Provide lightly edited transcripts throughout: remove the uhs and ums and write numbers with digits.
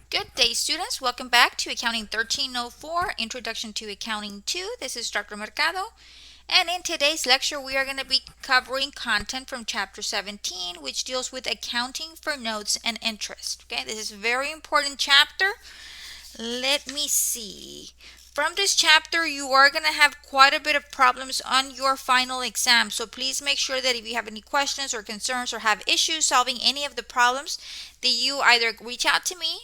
Good day, students. Welcome back to Accounting 1304, Introduction to Accounting 2. This is Dr. Mercado. And in today's lecture, we are going to be covering content from Chapter 17, which deals with accounting for notes and interest. Okay, this is a very important chapter. Let me see. From this chapter, you are going to have quite a bit of problems on your final exam. So please make sure that if you have any questions or concerns or have issues solving any of the problems, that you either reach out to me,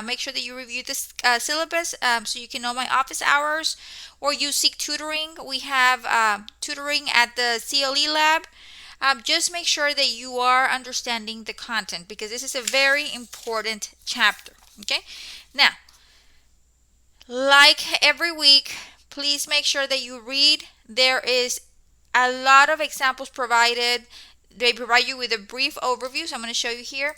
make sure that you review this syllabus so you can know my office hours, or you seek tutoring. We have tutoring at the CLE lab. Just make sure that you are understanding the content because this is a very important chapter. Okay, now, like every week, please make sure that you read. There is a lot of examples provided. They provide you with a brief overview, so I'm going to show you here.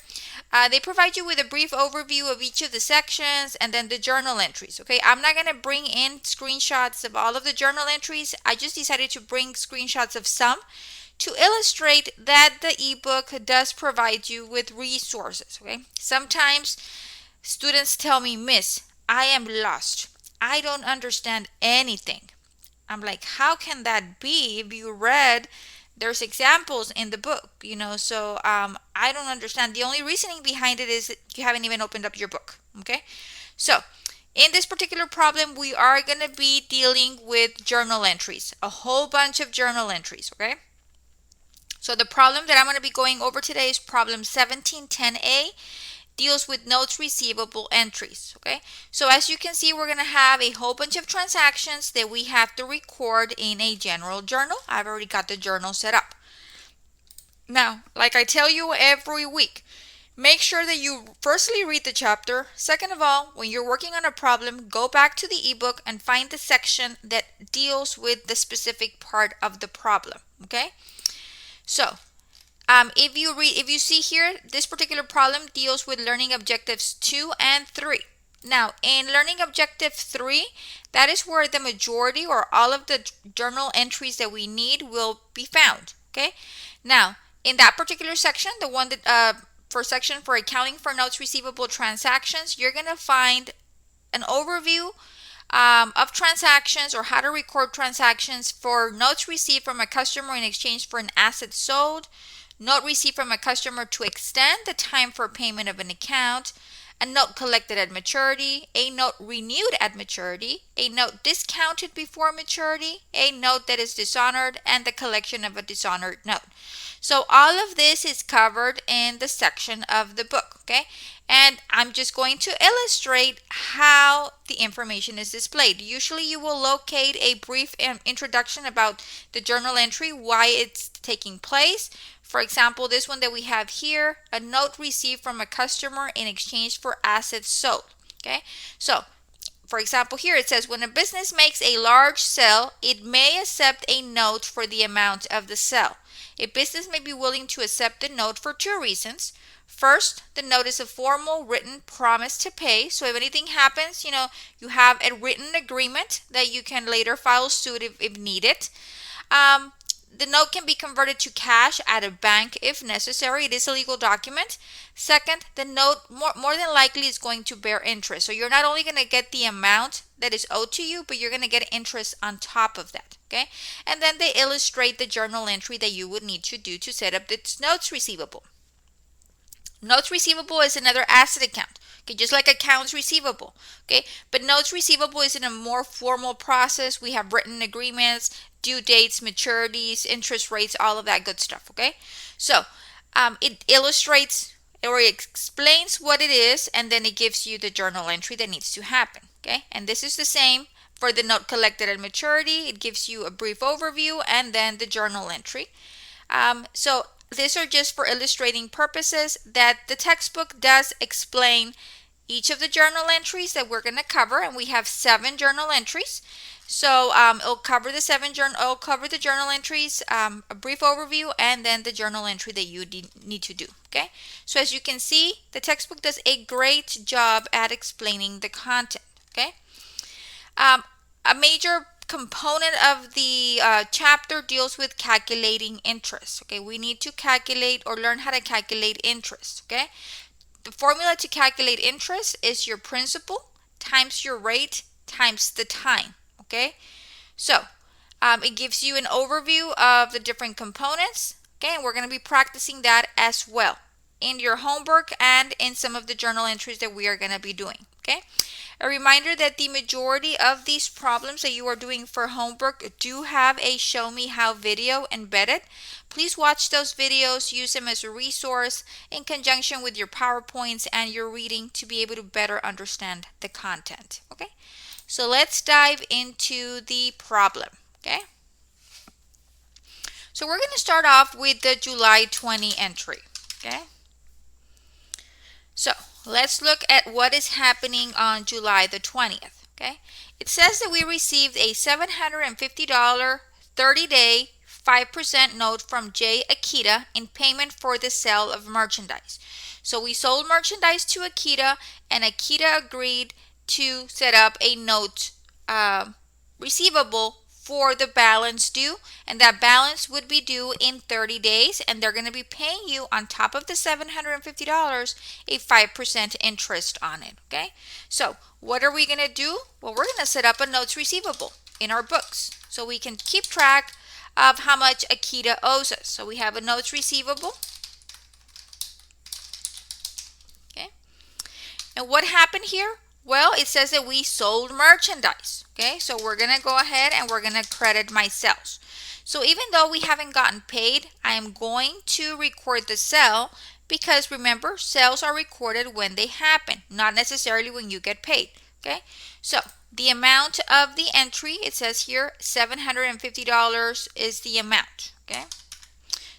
They provide you with a brief overview of each of the sections and then the journal entries. Okay, I'm not going to bring in screenshots of all of the journal entries. I just decided to bring screenshots of some to illustrate that the ebook does provide you with resources. Okay, sometimes students tell me, Miss, I am lost. I don't understand anything. I'm like, how can that be if you read there's examples in the book, so I don't understand. The only reasoning behind it is that you haven't even opened up your book. Okay, so in this particular problem, we are going to be dealing with journal entries, a whole bunch of journal entries. Okay, so the problem that I'm going to be going over today is problem 17-10A. Deals with notes receivable entries. Okay, so as you can see, we're going to have a whole bunch of transactions that we have to record in a general journal. I've already got the journal set up. Now, like I tell you every week, make sure that you firstly read the chapter. Second of all, when you're working on a problem, go back to the ebook and find the section that deals with the specific part of the problem. Okay, so if you see here, this particular problem deals with learning objectives 2 and 3. Now, in learning objective 3, that is where the majority or all of the journal entries that we need will be found. Okay. Now, in that particular section, the one that for accounting for notes receivable transactions, you're gonna find an overview of transactions or how to record transactions for notes received from a customer in exchange for an asset sold, note received from a customer to extend the time for payment of an account, a note collected at maturity, a note renewed at maturity, a note discounted before maturity, a note that is dishonored, and the collection of a dishonored note. So all of this is covered in the section of the book, okay? And I'm just going to illustrate how the information is displayed. Usually you will locate a brief introduction about the journal entry, why it's taking place. For example, this one that we have here, a note received from a customer in exchange for assets sold. Okay, so for example, here it says when a business makes a large sale, it may accept a note for the amount of the sale. A business may be willing to accept the note for two reasons. First, the note is a formal written promise to pay. So if anything happens, you have a written agreement that you can later file suit if needed. The note can be converted to cash at a bank if necessary. It is a legal document. Second, the note more than likely is going to bear interest. So you're not only going to get the amount that is owed to you, but you're going to get interest on top of that. Okay? And then they illustrate the journal entry that you would need to do to set up this notes receivable. Notes receivable is another asset account. Okay, just like accounts receivable. Okay, but notes receivable is in a more formal process. We have written agreements, due dates, maturities, interest rates, all of that good stuff. Okay, so it illustrates or it explains what it is, and then it gives you the journal entry that needs to happen. Okay, and this is the same for the note collected at maturity. It gives you a brief overview and then the journal entry. So these are just for illustrating purposes that the textbook does explain each of the journal entries that we're going to cover, and we have 7 journal entries. So it'll cover the journal entries, a brief overview, and then the journal entry that you need to do. Okay. So as you can see, the textbook does a great job at explaining the content. Okay. A major component of the chapter deals with calculating interest. Okay, we need to calculate or learn how to calculate interest. Okay, the formula to calculate interest is your principal times your rate times the time. Okay, so it gives you an overview of the different components. Okay, and we're going to be practicing that as well in your homework and in some of the journal entries that we are going to be doing. Okay, a reminder that the majority of these problems that you are doing for homework do have a show me how video embedded. Please watch those videos, use them as a resource in conjunction with your PowerPoints and your reading to be able to better understand the content. Okay, so let's dive into the problem. Okay, so we're going to start off with the July 20 entry. Okay, so let's look at what is happening on July the 20th. Okay, it says that we received a $750 30-day 5% note from J. Akita in payment for the sale of merchandise. So we sold merchandise to Akita, and Akita agreed to set up a note receivable for the balance due, and that balance would be due in 30 days, and they're going to be paying you on top of the $750 a 5% interest on it. Okay, so what are we going to do? Well, we're going to set up a notes receivable in our books so we can keep track of how much Akita owes us. So we have a notes receivable. Okay, and what happened here? Well, it says that we sold merchandise. Okay, so we're going to go ahead and we're going to credit my sales. So even though we haven't gotten paid, I am going to record the sale because remember, sales are recorded when they happen, not necessarily when you get paid. Okay, so the amount of the entry, it says here $750 is the amount. Okay,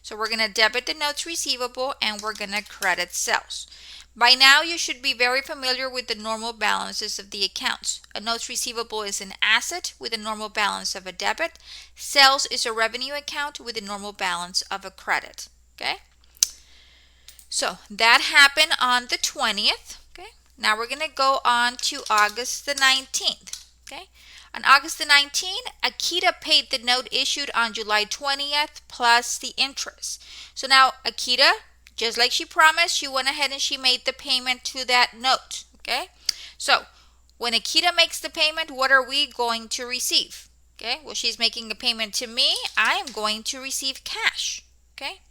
so we're going to debit the notes receivable and we're going to credit sales. By now, you should be very familiar with the normal balances of the accounts. A notes receivable is an asset with a normal balance of a debit. Sales is a revenue account with a normal balance of a credit. Okay, so that happened on the 20th. Okay, now we're going to go on to August the 19th. Okay, on August the 19th, Akita paid the note issued on July 20th plus the interest. So now Akita, just like she promised, she went ahead and she made the payment to that note. Okay, so when Akita makes the payment, what are we going to receive? Okay, well, she's making a payment to me. I am going to receive cash. Okay,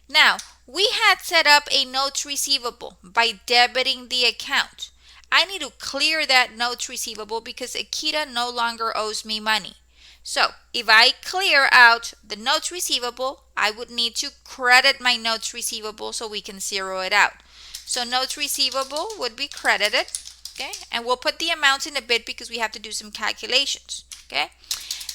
now we had set up a notes receivable by debiting the account. I need to clear that notes receivable because Akita no longer owes me money. So if I clear out the notes receivable, I would need to credit my notes receivable so we can zero it out. So notes receivable would be credited. Okay, and we'll put the amounts in a bit because we have to do some calculations. Okay,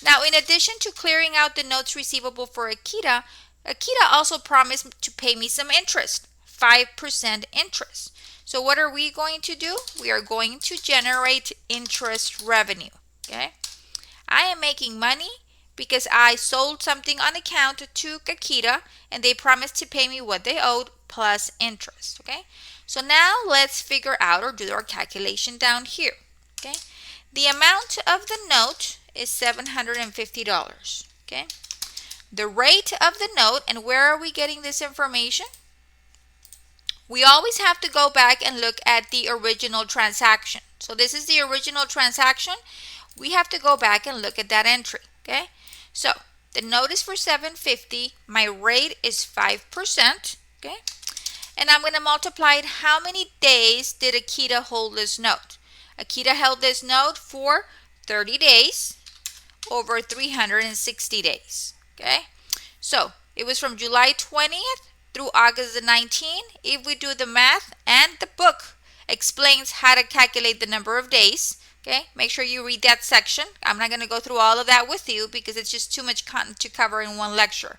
now in addition to clearing out the notes receivable for Akita, Akita also promised to pay me some interest, 5% interest. So what are we going to do? We are going to generate interest revenue. Okay, I am making money because I sold something on account to Akita and they promised to pay me what they owed plus interest. Okay, so now let's figure out or do our calculation down here. Okay, the amount of the note is $750. Okay, the rate of the note, and where are we getting this information? We always have to go back and look at the original transaction. So this is the original transaction. We have to go back and look at that entry. Okay, so the note is for $750. My rate is 5%. Okay, and I'm going to multiply it. How many days did Akita hold this note? Akita held this note for 30 days over 360 days. Okay, so it was from July 20th through August the 19th. If we do the math, and the book explains how to calculate the number of days. Okay, make sure you read that section. I'm not going to go through all of that with you because it's just too much content to cover in one lecture.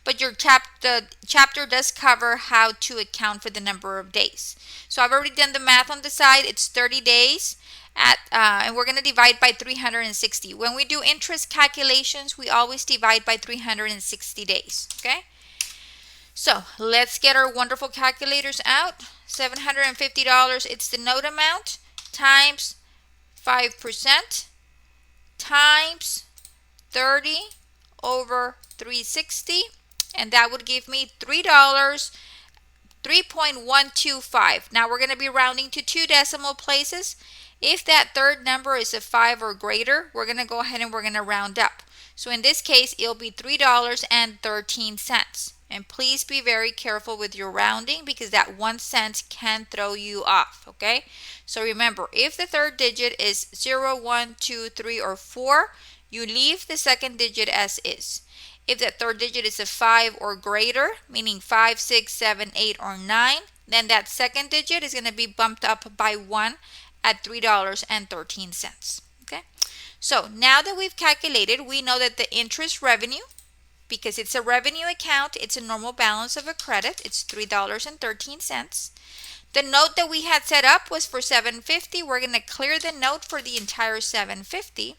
But your chapter does cover how to account for the number of days. So I've already done the math on the side. It's 30 days and we're going to divide by 360. When we do interest calculations, we always divide by 360 days. Okay, so let's get our wonderful calculators out. $750, it's the note amount, times 5% times 30 over 360, and that would give me $3 3.125. Now we're going to be rounding to 2 decimal places. If that third number is a 5 or greater, we're going to go ahead and we're going to round up. So in this case, it'll be $3.13. And please be very careful with your rounding because that 1 cent can throw you off, okay? So remember, if the third digit is 0, 1, 2, 3, or 4, you leave the second digit as is. If that third digit is a 5 or greater, meaning 5, 6, 7, 8, or 9, then that second digit is going to be bumped up by 1 at $3.13. Okay? So now that we've calculated, we know that the interest revenue, because it's a revenue account, it's a normal balance of a credit, it's $3.13. The note that we had set up was for $750. We're going to clear the note for the entire $750.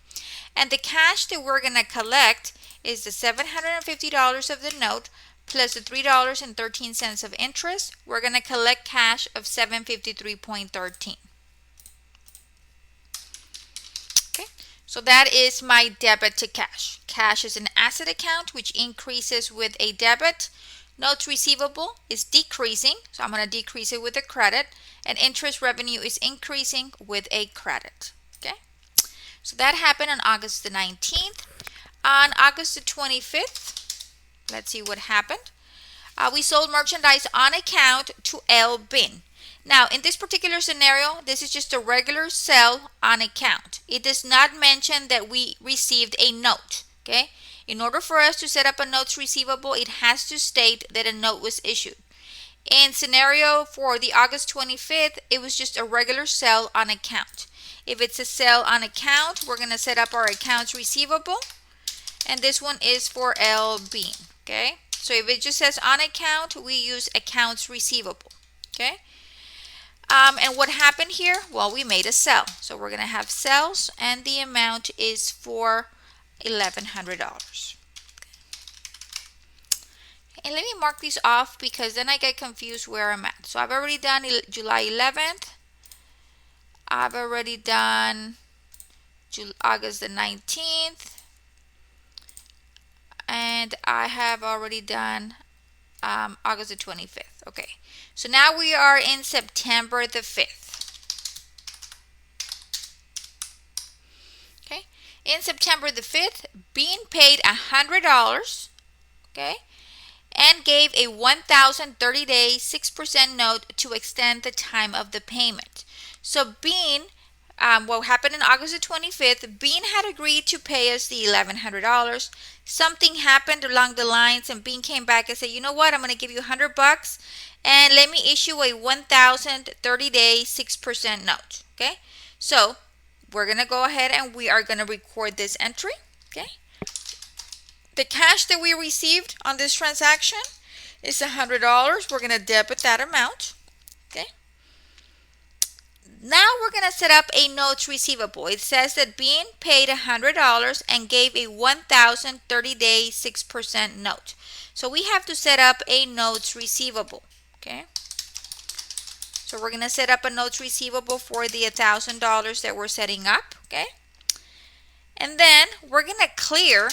And the cash that we're going to collect is the $750 of the note plus the $3.13 of interest. We're going to collect cash of $753.13. Okay, so that is my debit to cash. Cash is an asset account which increases with a debit. Notes receivable is decreasing, so I'm going to decrease it with a credit. And interest revenue is increasing with a credit. Okay, so that happened on August the 19th. On August the 25th, let's see what happened. We sold merchandise on account to L. Bean. Now, in this particular scenario, this is just a regular sell on account. It does not mention that we received a note, okay? In order for us to set up a notes receivable, it has to state that a note was issued. In scenario for the August 25th, it was just a regular sell on account. If it's a sell on account, we're going to set up our accounts receivable. And this one is for L. Bean, okay? So if it just says on account, we use accounts receivable, okay? And what happened here? Well, we made a sell. So we're going to have sales, and the amount is for $1,100. And let me mark these off because then I get confused where I'm at. So I've already done July 11th. I've already done August the 19th. And I have already done August the 25th. Okay, so now we are in September the 5th. Okay, in September the 5th, Bean paid $100, okay, and gave a 1,030-day 6% note to extend the time of the payment. So Bean, what happened on August the 25th, Bean had agreed to pay us the $1,100. Something happened along the lines and Bean came back and said, you know what, I'm going to give you $100 and let me issue a 1,030-day 6% note. Okay, so we're going to go ahead and we are going to record this entry. Okay, the cash that we received on this transaction is $100. We're going to debit that amount. Okay, now we're going to set up a notes receivable. It says that Bean paid $100 and gave a 1,030-day 6% note. So we have to set up a notes receivable. Okay. So we're going to set up a notes receivable for the $1,000 that we're setting up. Okay. And then we're going to clear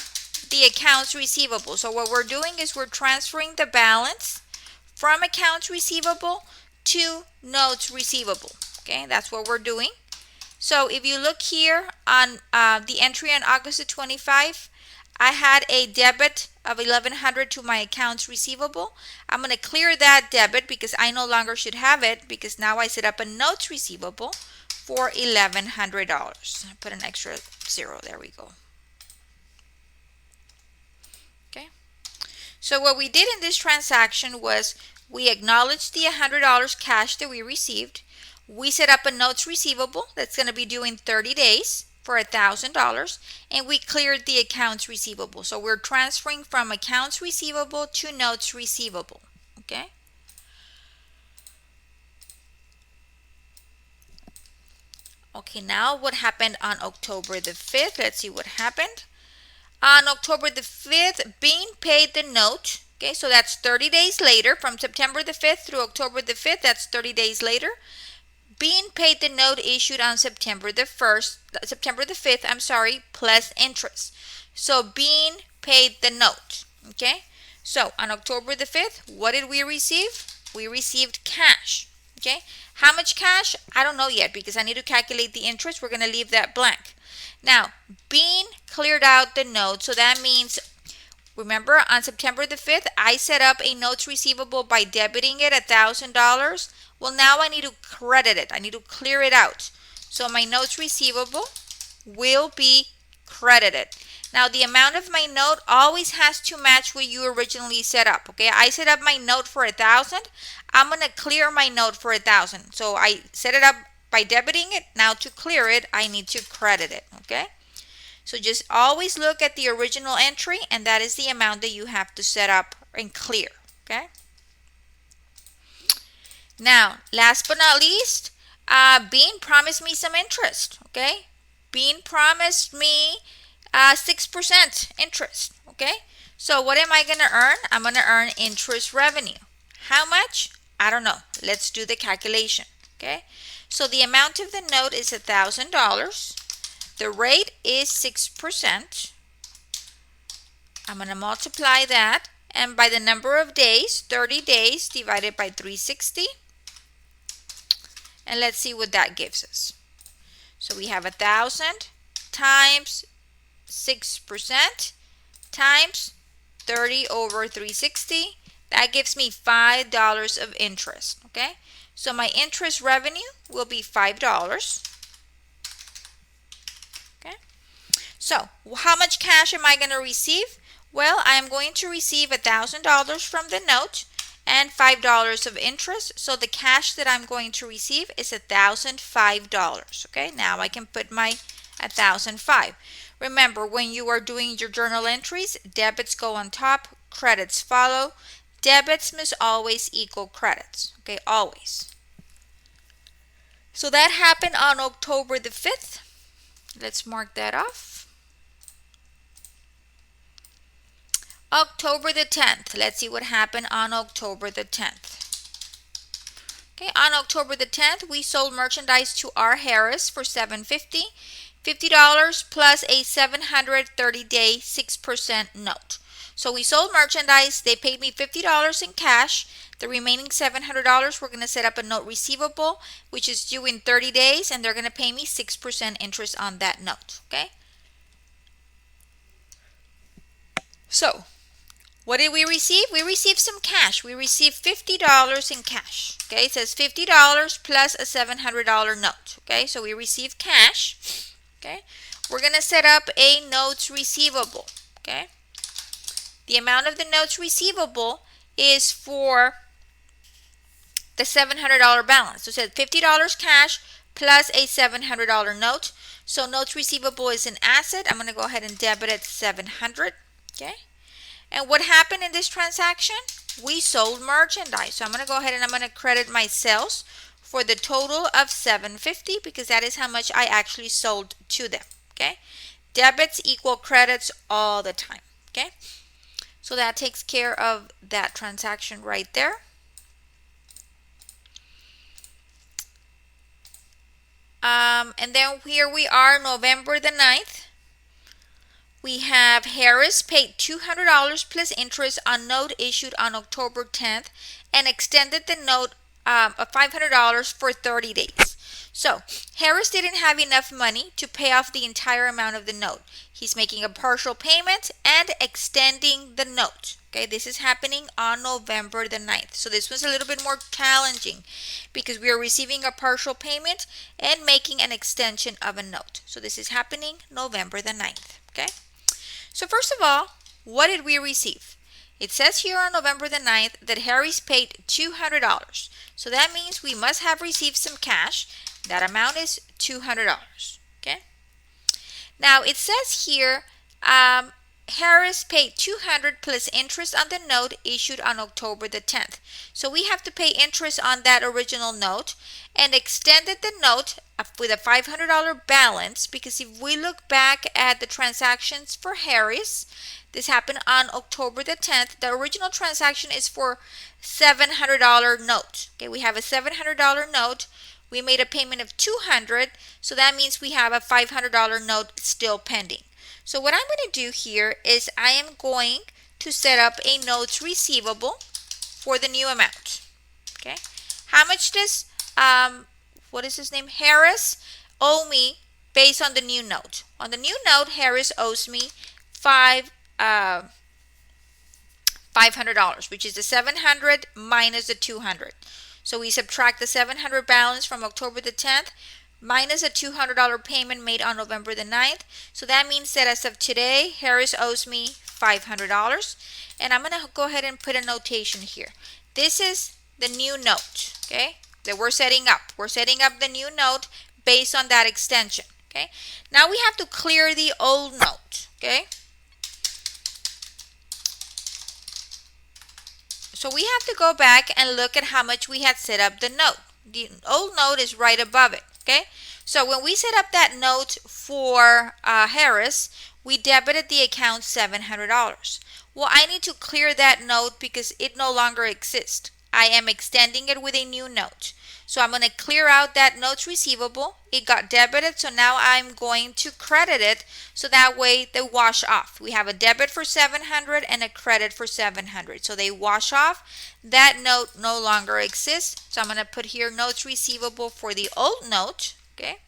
the accounts receivable. So what we're doing is we're transferring the balance from accounts receivable to notes receivable. Okay, that's what we're doing. So if you look here on the entry on August the 25th, I had a debit of $1,100 to my accounts receivable. I'm going to clear that debit because I no longer should have it because now I set up a notes receivable for $1,100. Put an extra 0. There we go. Okay. So what we did in this transaction was we acknowledged the $100 cash that we received. We set up a notes receivable that's going to be due in 30 days for $1,000, and we cleared the accounts receivable. So we're transferring from accounts receivable to notes receivable. Okay. Okay, now what happened on October the 5th? Let's see what happened. On October the 5th, Bean paid the note. Okay, so that's 30 days later. From September the 5th through October the 5th, that's 30 days later. Bean paid the note issued on September the 5th, I'm sorry, plus interest. So Bean paid the note. Okay, so on October the 5th, what did we receive? we received cash. Okay, how much cash? I don't know yet because I need to calculate the interest. We're going to leave that blank. Now, Bean cleared out the note, so that means, remember on September the 5th, I set up a notes receivable by debiting it $1,000. Well, now I need to credit it. I need to clear it out. So my notes receivable will be credited. Now, the amount of my note always has to match what you originally set up. Okay, I set up my note for 1,000. I'm going to clear my note for 1,000. So I set it up by debiting it. Now to clear it, I need to credit it. Okay, so just always look at the original entry, and that is the amount that you have to set up and clear. Okay. Now, last but not least, Bean promised me some interest. Okay, Bean promised me 6% interest. Okay, so what am I going to earn? I'm going to earn interest revenue. How much? I don't know. Let's do the calculation. Okay, so the amount of the note is $1,000. The rate is 6%. I'm going to multiply that, and by the number of days, 30 days divided by 360. And let's see what that gives us. So we have 1,000 times 6% times 30 over 360. That gives me $5 of interest. Okay, so my interest revenue will be $5. Okay, so how much cash am I going to receive? Well, I am going to receive $1,000 from the note and $5 of interest. So the cash that I'm going to receive is $1,005. Okay, now I can put my 1,005. Remember, when you are doing your journal entries, debits go on top, credits follow. Debits must always equal credits. Okay, always. So that happened on October the 5th. Let's mark that off. October the 10th. Let's see what happened on October the 10th. Okay, on October the 10th, we sold merchandise to R. Harris for $750. $50 plus a 730-day 6% note. So we sold merchandise. They paid me $50 in cash. The remaining $700, we're going to set up a note receivable, which is due in 30 days, and they're going to pay me 6% interest on that note. Okay. So what did we receive? We received some cash. We received $50 in cash. Okay, it says $50 plus a $700 note. Okay, so we received cash. Okay, we're going to set up a notes receivable. Okay, the amount of the notes receivable is for the $700 balance. So it says $50 cash plus a $700 note. So notes receivable is an asset. I'm going to go ahead and debit it $700. Okay, and what happened in this transaction? We sold merchandise. So I'm going to go ahead and I'm going to credit my sales for the total of $750 because that is how much I actually sold to them. Okay, debits equal credits all the time. Okay, so that takes care of that transaction right there. And then here we are, November the 9th. We have Harris paid $200 plus interest on note issued on October 10th and extended the note of $500 for 30 days. So Harris didn't have enough money to pay off the entire amount of the note. He's making a partial payment and extending the note. Okay, this is happening on November the 9th. So this was a little bit more challenging because we are receiving a partial payment and making an extension of a note. So this is happening November the 9th. Okay. So first of all, what did we receive? It says here on November the 9th that Harris paid $200. So that means we must have received some cash. That amount is $200. Okay. Now it says here Harris paid $200 plus interest on the note issued on October the 10th. So we have to pay interest on that original note and extended the note with a $500 balance because if we look back at the transactions for Harris, this happened on October the 10th. The original transaction is for $700 note. Okay, we have a $700 note. We made a payment of $200, so that means we have a $500 note still pending. So what I'm going to do here is I am going to set up a notes receivable for the new amount. Okay. How much does, what is his name? Harris owe me based on the new note? On the new note, Harris owes me $500, which is the 700 minus the 200. So we subtract the 700 balance from October the 10th minus a $200 payment made on November the 9th. So that means that as of today, Harris owes me $500. And I'm going to go ahead and put a notation here. This is the new note, okay, that we're setting up. We're setting up the new note based on that extension, okay. Now we have to clear the old note, okay. So we have to go back and look at how much we had set up the note. The old note is right above it, okay. So when we set up that note for Harris, we debited the account $700. Well, I need to clear that note because it no longer exists. I am extending it with a new note. So I'm going to clear out that notes receivable. It got debited, so now I'm going to credit it so that way they wash off. We have a debit for $700 and a credit for $700. So they wash off. That note no longer exists. So I'm going to put here notes receivable for the old note, okay?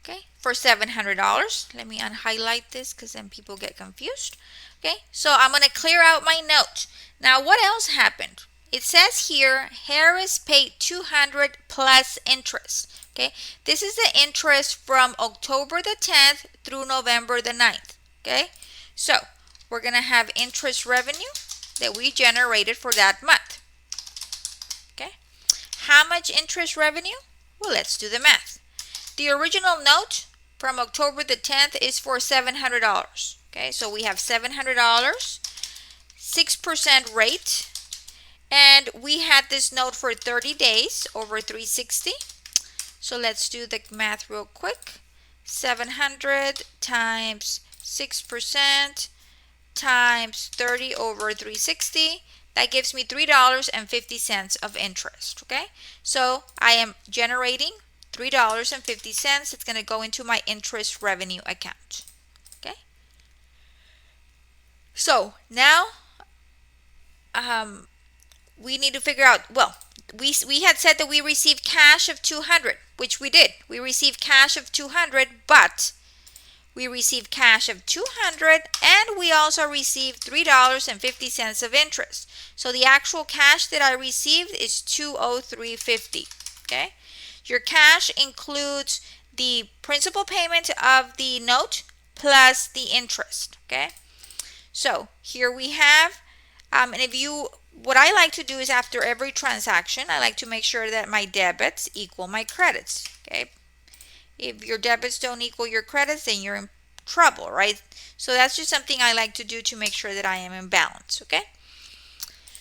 Okay, for $700. Let me unhighlight this because then people get confused. Okay, so I'm going to clear out my note. Now, what else happened? It says here, Harris paid $200 plus interest. Okay, this is the interest from October the 10th through November the 9th. Okay, so we're going to have interest revenue that we generated for that month. Okay, how much interest revenue? Well, let's do the math. The original note from October the 10th is for $700. Okay, so we have $700, 6% rate, and we had this note for 30 days over 360. So let's do the math real quick. 700 times 6% times 30 over 360. That gives me $3.50 of interest. Okay, so I am generating $3.50. It's going to go into my interest revenue account. Okay. So now we need to figure out, well, we had said that we received cash of $200, which we did. We received cash of $200, but we received cash of $200 and we also received $3.50 of interest. So the actual cash that I received is $203.50. Okay. Your cash includes the principal payment of the note plus the interest, okay? So here we have, and what I like to do is after every transaction, I like to make sure that my debits equal my credits, okay? If your debits don't equal your credits, then you're in trouble, right? So that's just something I like to do to make sure that I am in balance, okay?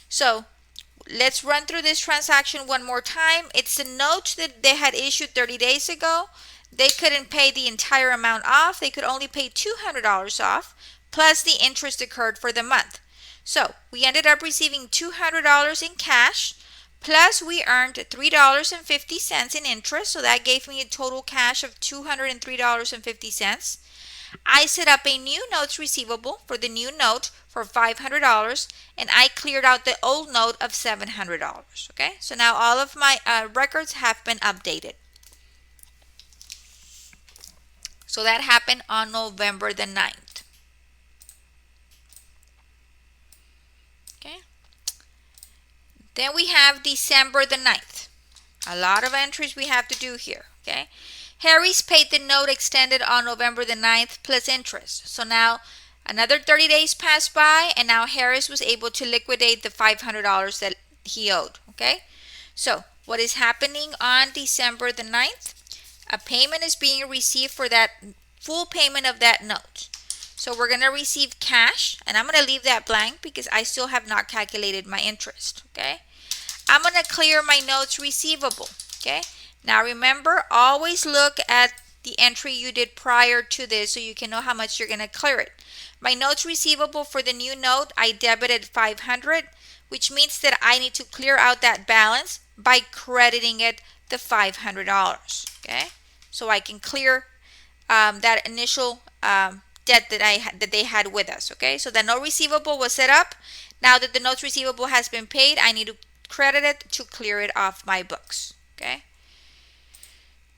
So let's run through this transaction one more time. It's a note that they had issued 30 days ago. They couldn't pay the entire amount off. They could only pay $200 off, plus the interest occurred for the month. So we ended up receiving $200 in cash, plus we earned $3.50 in interest. So that gave me a total cash of $203.50. I set up a new notes receivable for the new note for $500, and I cleared out the old note of $700. Okay, so now all of my records have been updated. So that happened on November the 9th. Okay, then we have December the 9th. A lot of entries we have to do here. Okay, Harris paid the note extended on November the 9th plus interest. So now another 30 days passed by, and now Harris was able to liquidate the $500 that he owed. Okay, so what is happening on December the 9th? A payment is being received for that full payment of that note. So we're going to receive cash, and I'm going to leave that blank because I still have not calculated my interest. Okay, I'm going to clear my notes receivable. Okay, now remember, always look at the entry you did prior to this so you can know how much you're going to clear it. My notes receivable for the new note, I debited $500, which means that I need to clear out that balance by crediting it the $500. Okay, so I can clear that initial debt that they had with us. Okay, so the note receivable was set up. Now that the notes receivable has been paid, I need to credit it to clear it off my books. Okay,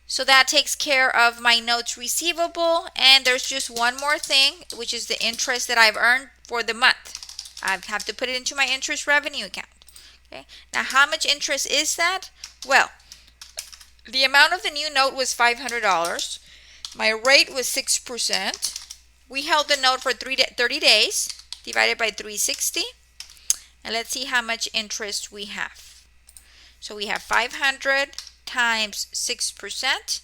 so that takes care of my notes receivable. And there's just one more thing, which is the interest that I've earned for the month. I have to put it into my interest revenue account. Okay, now how much interest is that? Well, the amount of the new note was $500. My rate was 6%. We held the note for 30 days, divided by 360. And let's see how much interest we have. So we have 500 times 6%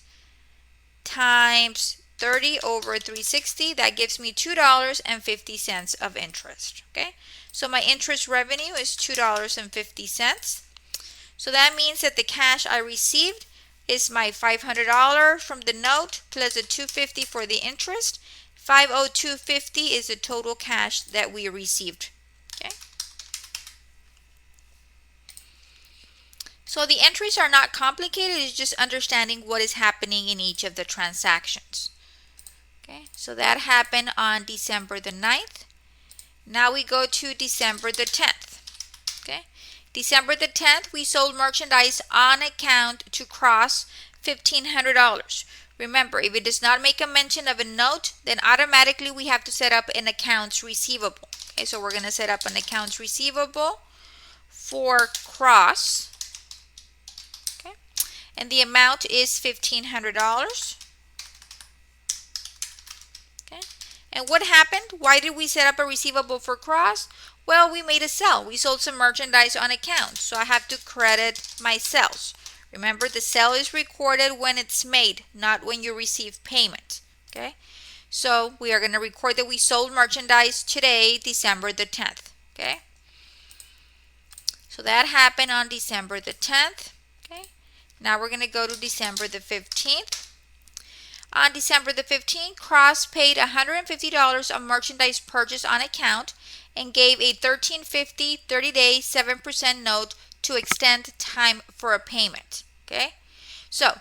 times 30 over 360. That gives me $2.50 of interest. Okay, so my interest revenue is $2.50. So that means that the cash I received is my $500 from the note plus the $250 for the interest. $502.50 is the total cash that we received. Okay. So the entries are not complicated. It's just understanding what is happening in each of the transactions. Okay, so that happened on December the 9th. Now we go to December the 10th. Okay, December the 10th, we sold merchandise on account to Cross $1,500. Remember, if it does not make a mention of a note, then automatically we have to set up an accounts receivable. Okay, so we're going to set up an accounts receivable for Cross. Okay, and the amount is $1,500. Okay, and what happened? Why did we set up a receivable for Cross? Well, we made a sale. We sold some merchandise on account, so I have to credit my sales. Remember, the sale is recorded when it's made, not when you receive payment. Okay, so we are going to record that we sold merchandise today, December the 10th. Okay, so that happened on December the 10th. Okay, now we're going to go to December the 15th. On December the 15th, Cross paid $150 of merchandise purchase on account and gave a $1,350 30-day 7% note to extend time for a payment. Okay, so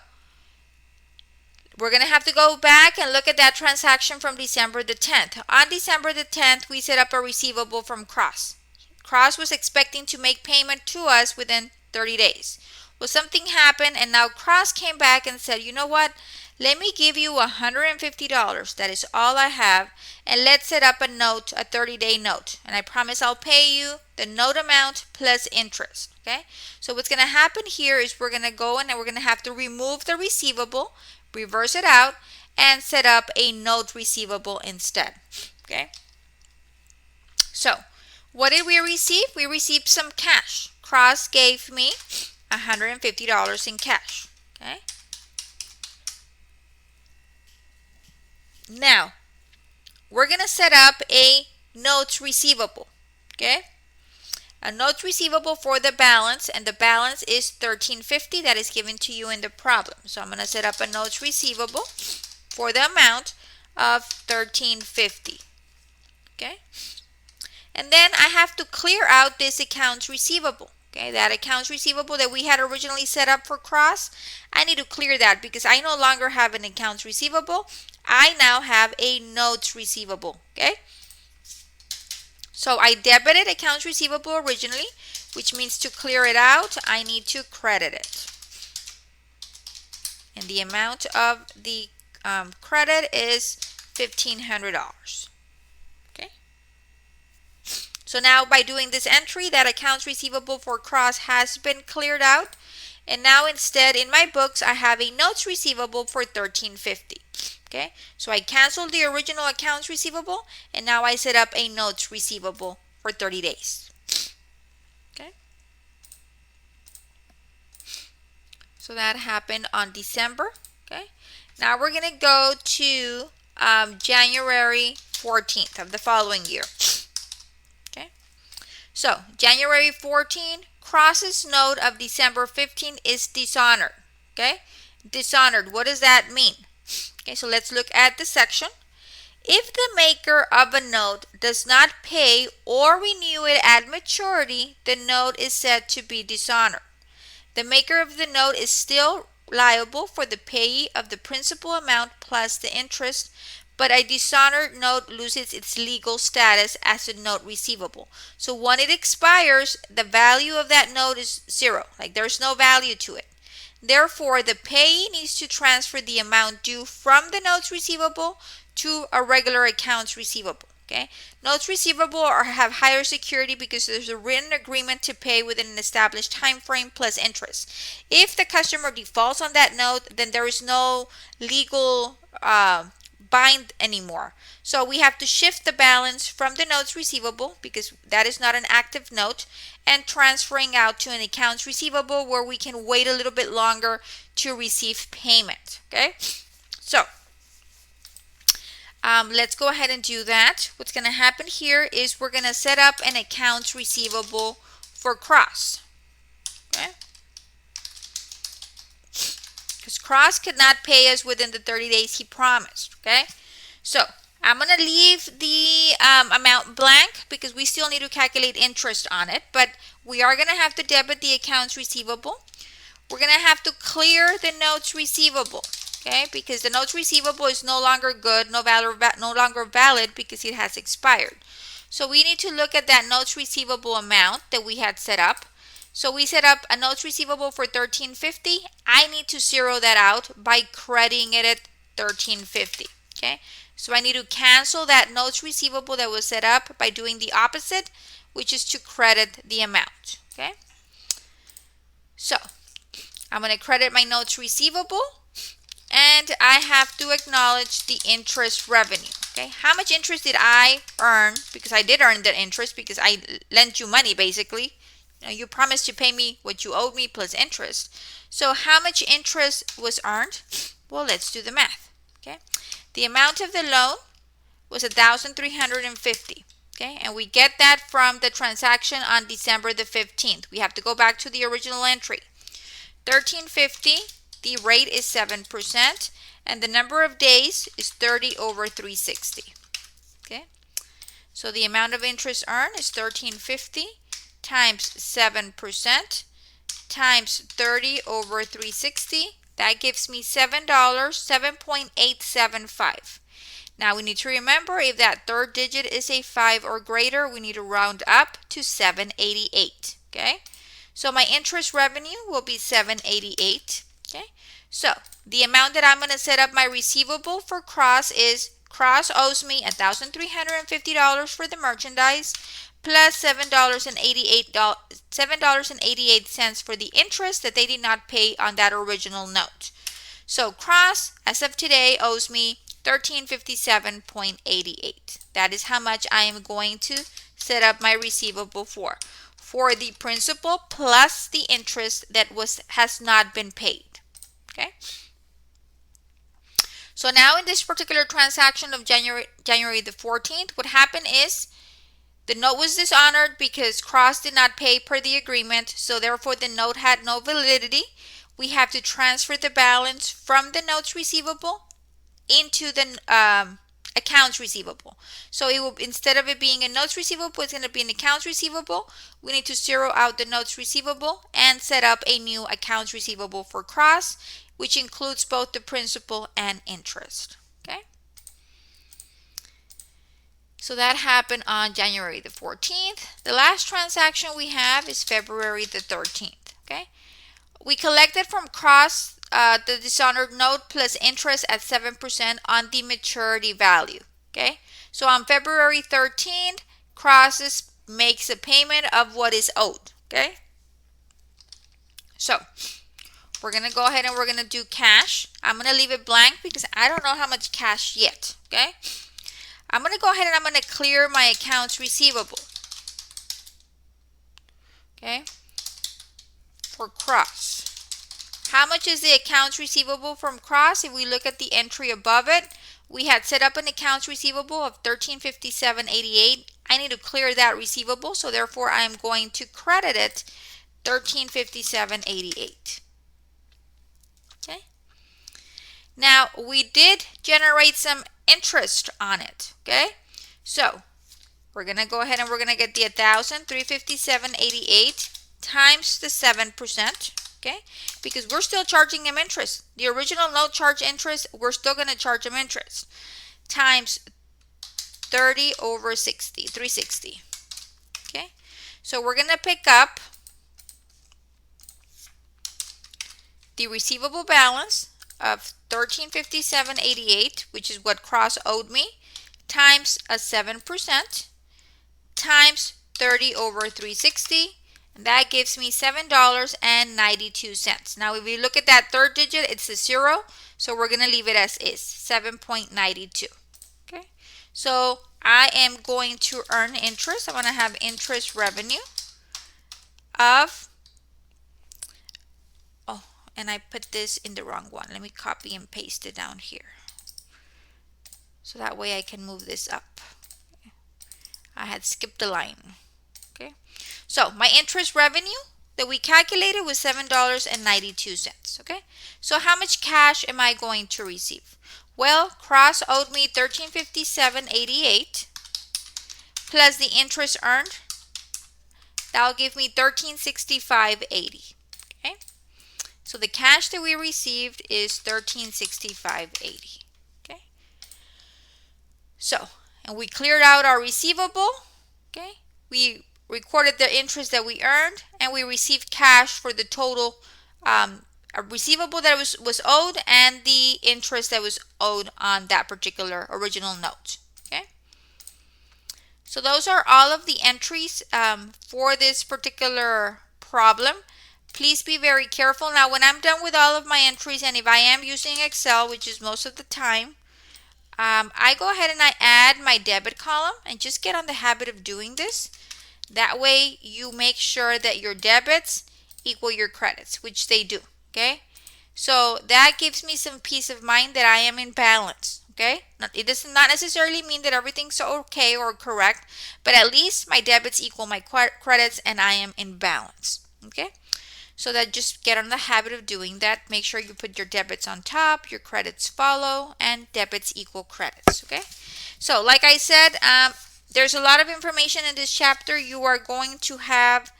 we're going to have to go back and look at that transaction from December the 10th. On December the 10th, we set up a receivable from Cross. Cross was expecting to make payment to us within 30 days. Well, something happened, and now Cross came back and said, you know what? Let me give you $150. That is all I have. And let's set up a note, a 30-day note. And I promise I'll pay you the note amount plus interest. Okay? So what's going to happen here is we're going to go in and we're going to have to remove the receivable, reverse it out, and set up a note receivable instead. Okay? So what did we receive? We received some cash. Cross gave me $150 in cash. Okay? Now, we're going to set up a notes receivable. Okay? A notes receivable for the balance, and the balance is $1,350 that is given to you in the problem. So I'm going to set up a notes receivable for the amount of $1,350. Okay? And then I have to clear out this accounts receivable. Okay, that accounts receivable that we had originally set up for Cross, I need to clear that because I no longer have an accounts receivable. I now have a notes receivable. Okay, so I debited accounts receivable originally, which means to clear it out, I need to credit it. And the amount of the credit is $1,500. So now by doing this entry, that accounts receivable for Cross has been cleared out. And now instead in my books, I have a notes receivable for $1,350. Okay, so I canceled the original accounts receivable and now I set up a notes receivable for 30 days. Okay, so that happened on December. Okay, now we're going to go to January 14th of the following year. So, January 14, Cross's note of December 15 is dishonored. Okay? Dishonored. What does that mean? Okay, so let's look at the section. If the maker of a note does not pay or renew it at maturity, the note is said to be dishonored. The maker of the note is still liable for the payee of the principal amount plus the interest, but a dishonored note loses its legal status as a note receivable. So when it expires, the value of that note is zero, like there's no value to it. Therefore, the payee needs to transfer the amount due from the notes receivable to a regular accounts receivable. Okay, notes receivable have higher security because there's a written agreement to pay within an established time frame plus interest. If the customer defaults on that note, then there is no legal bind anymore. So we have to shift the balance from the notes receivable, because that is not an active note, and transferring out to an accounts receivable where we can wait a little bit longer to receive payment. Okay, so let's go ahead and do that. What's going to happen here is we're going to set up an accounts receivable for Cross. Okay, because Cross could not pay us within the 30 days he promised. Okay, so I'm going to leave the amount blank because we still need to calculate interest on it, but we are going to have to debit the accounts receivable. We're going to have to clear the notes receivable, okay, because the notes receivable is no longer good, no longer valid because it has expired. So we need to look at that notes receivable amount that we had set up. So we set up a notes receivable for $13.50. I need to zero that out by crediting it at $13.50. Okay, so I need to cancel that notes receivable that was set up by doing the opposite, which is to credit the amount. Okay, so I'm going to credit my notes receivable, and I have to acknowledge the interest revenue. Okay, how much interest did I earn? Because I did earn the interest because I lent you money basically. You promised to pay me what you owed me plus interest. So how much interest was earned? Well, let's do the math. Okay, the amount of the loan was $1,350. Okay, and we get that from the transaction on December the 15th. We have to go back to the original entry. $13.50, the rate is 7%, and the number of days is 30 over 360. Okay, so the amount of interest earned is $13.50 times 7% times 30 over 360. That gives me $7.875. Now we need to remember, if that third digit is a 5 or greater, we need to round up to 788. Okay, so my interest revenue will be 788. Okay, so the amount that I'm going to set up my receivable for Cross is, Cross owes me $1,350 for the merchandise plus $7.88 for the interest that they did not pay on that original note. So Cross, as of today, owes me $1357.88. That is how much I am going to set up my receivable for the principal plus the interest that has not been paid. Okay, so now in this particular transaction of January the 14th, what happened is the note was dishonored because Cross did not pay per the agreement, so therefore the note had no validity. We have to transfer the balance from the notes receivable into the accounts receivable. So it will, instead of it being a notes receivable, it's going to be an accounts receivable. We need to zero out the notes receivable and set up a new accounts receivable for Cross, which includes both the principal and interest. Okay, so that happened on January the 14th. The last transaction we have is February the 13th. Okay, we collected from Cross the dishonored note plus interest at 7% on the maturity value. Okay, so on February 13th, Cross makes a payment of what is owed. Okay, so we're going to go ahead and we're going to do cash. I'm going to leave it blank because I don't know how much cash yet. Okay, I'm going to go ahead and I'm going to clear my accounts receivable. Okay, for Cross. How much is the accounts receivable from Cross? If we look at the entry above it, we had set up an accounts receivable of $1357.88. I need to clear that receivable, so therefore I'm going to credit it $1357.88. Okay. Now we did generate some interest on it. Okay, so we're gonna go ahead and we're gonna get the $1,357.88 times the 7%. Okay, because we're still charging him interest. The original note charge interest, we're still going to charge him interest. times 30 over 60, 360. Okay, so we're going to pick up the receivable balance of 1357.88, which is what Cross owed me, times a 7%, times 30 over 360, and that gives me $7.92. Now, if we look at that third digit, it's a 0, so we're going to leave it as is, 7.92. Okay, so I am going to earn interest. I'm going to have interest revenue of, oh, and I put this in the wrong one. Let me copy and paste it down here, so that way I can move this up. I had skipped a line. Okay, so my interest revenue that we calculated was $7.92. Okay, so how much cash am I going to receive? Well, Cross owed me $1357.88 plus the interest earned. That'll give me $1365.80. Okay, so the cash that we received is $1365.80. Okay, so, and we cleared out our receivable. Okay, we recorded the interest that we earned, and we received cash for the total a receivable that was owed and the interest that was owed on that particular original note. Okay, so those are all of the entries for this particular problem. Please be very careful. Now, when I'm done with all of my entries, and if I am using Excel, which is most of the time, I go ahead and I add my debit column, and just get on the habit of doing this. That way you make sure that your debits equal your credits, which they do. Okay, so that gives me some peace of mind that I am in balance. Okay, it does not necessarily mean that everything's okay or correct, but at least my debits equal my credits and I am in balance. Okay, so that just get on the habit of doing that. Make sure you put your debits on top, your credits follow, and debits equal credits. Okay, so like I said, there's a lot of information in this chapter. You are going to have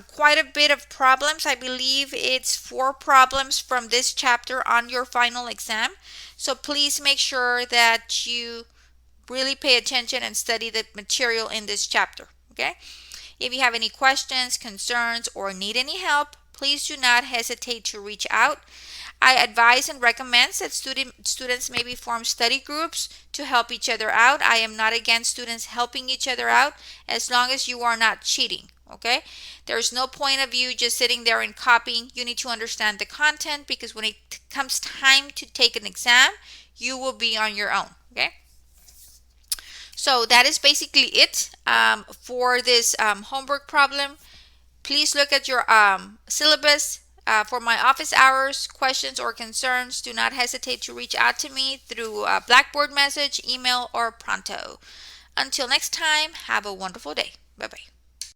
quite a bit of problems. I believe it's 4 problems from this chapter on your final exam. So please make sure that you really pay attention and study the material in this chapter. Okay? If you have any questions, concerns, or need any help, please do not hesitate to reach out. I advise and recommend that students maybe form study groups to help each other out. I am not against students helping each other out as long as you are not cheating. Okay, there's no point of you just sitting there and copying. You need to understand the content, because when it comes time to take an exam, you will be on your own. Okay, so that is basically it for this homework problem. Please look at your syllabus. For my office hours, questions, or concerns, do not hesitate to reach out to me through Blackboard message, email, or Pronto. Until next time, have a wonderful day. Bye-bye.